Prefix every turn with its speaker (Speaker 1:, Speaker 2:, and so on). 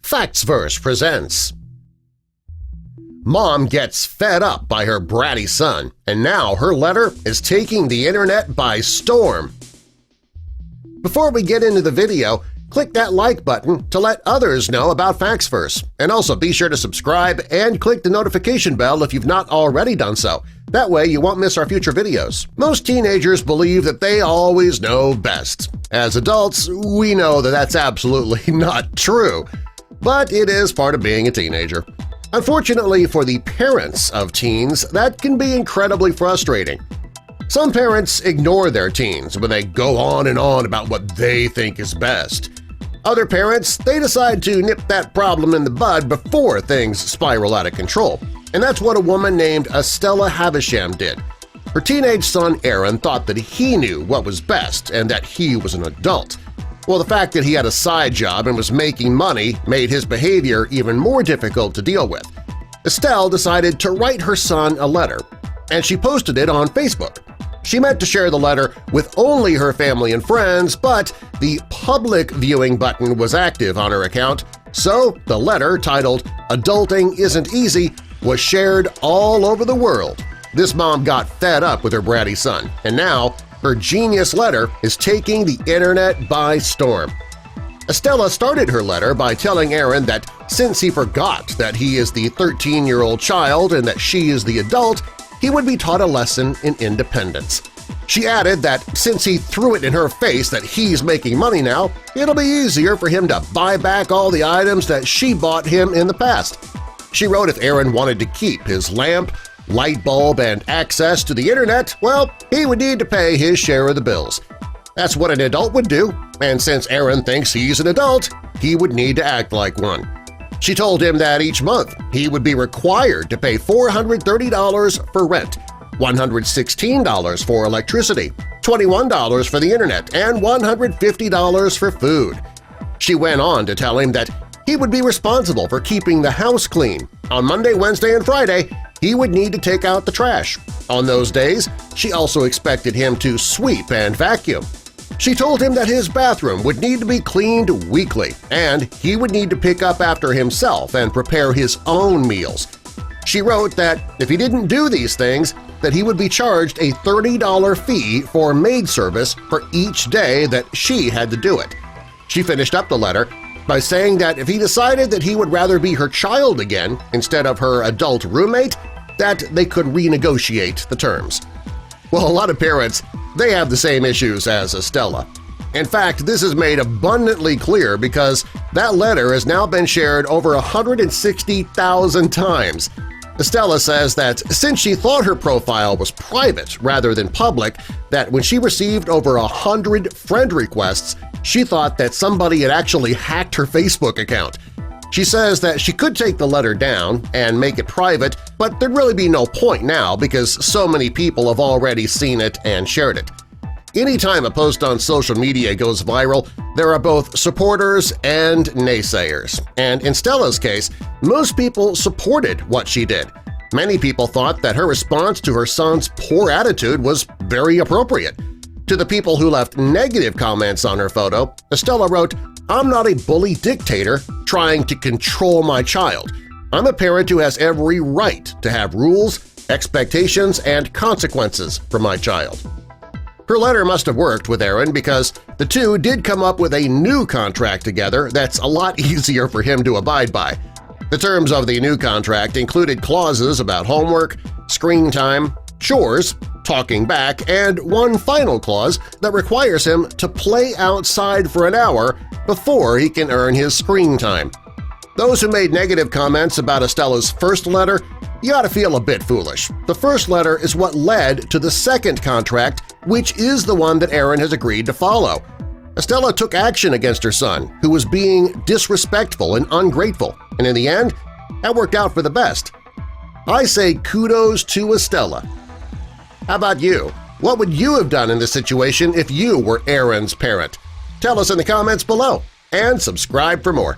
Speaker 1: Factsverse presents Mom gets fed up by her bratty son, and now her letter is taking the internet by storm. Before we get into the video, click that like button to let others know about Factsverse, and also be sure to subscribe and click the notification bell if you've not already done so. That way you won't miss our future videos. Most teenagers believe that they always know best. As adults, we know that that's absolutely not true, but it is part of being a teenager. Unfortunately for the parents of teens, that can be incredibly frustrating. Some parents ignore their teens when they go on and on about what they think is best. Other parents, they decide to nip that problem in the bud before things spiral out of control. And that's what a woman named Estella Havisham did. Her teenage son Aaron thought that he knew what was best and that he was an adult. Well, the fact that he had a side job and was making money made his behavior even more difficult to deal with. Estelle decided to write her son a letter, and she posted it on Facebook. She meant to share the letter with only her family and friends, but the public viewing button was active on her account, so the letter, titled "Adulting Isn't Easy," was shared all over the world. This mom got fed up with her bratty son, and now her genius letter is taking the internet by storm. Estella started her letter by telling Aaron that since he forgot that he is the 13-year-old child and that she is the adult, he would be taught a lesson in independence. She added that since he threw it in her face that he's making money now, it'll be easier for him to buy back all the items that she bought him in the past. She wrote if Aaron wanted to keep his lamp, light bulb, and access to the internet, well, he would need to pay his share of the bills. That's what an adult would do, and since Aaron thinks he's an adult, he would need to act like one. She told him that each month he would be required to pay $430 for rent, $116 for electricity, $21 for the internet, and $150 for food. She went on to tell him that he would be responsible for keeping the house clean. On Monday, Wednesday, and Friday, he would need to take out the trash. On those days, she also expected him to sweep and vacuum. She told him that his bathroom would need to be cleaned weekly, and he would need to pick up after himself and prepare his own meals. She wrote that if he didn't do these things, that he would be charged a $30 fee for maid service for each day that she had to do it. She finished up the letter by saying that if he decided that he would rather be her child again instead of her adult roommate, that they could renegotiate the terms. Well, a lot of parents, they have the same issues as Estella. In fact, this is made abundantly clear because that letter has now been shared over 160,000 times. Estella says that since she thought her profile was private rather than public, that when she received over 100 friend requests, she thought that somebody had actually hacked her Facebook account. She says that she could take the letter down and make it private, but there'd really be no point now because so many people have already seen it and shared it. Anytime a post on social media goes viral, there are both supporters and naysayers, and in Stella's case, most people supported what she did. Many people thought that her response to her son's poor attitude was very appropriate. To the people who left negative comments on her photo, Estella wrote, "I'm not a bully dictator trying to control my child. I'm a parent who has every right to have rules, expectations, and consequences for my child." Her letter must have worked with Aaron because the two did come up with a new contract together that's a lot easier for him to abide by. The terms of the new contract included clauses about homework, screen time, chores, talking back, and one final clause that requires him to play outside for an hour before he can earn his screen time. Those who made negative comments about Estella's first letter, you ought to feel a bit foolish. The first letter is what led to the second contract, which is the one that Aaron has agreed to follow. Estella took action against her son, who was being disrespectful and ungrateful, and in the end, that worked out for the best. I say kudos to Estella. How about you? What would you have done in this situation if you were Aaron's parent? Tell us in the comments below, and subscribe for more.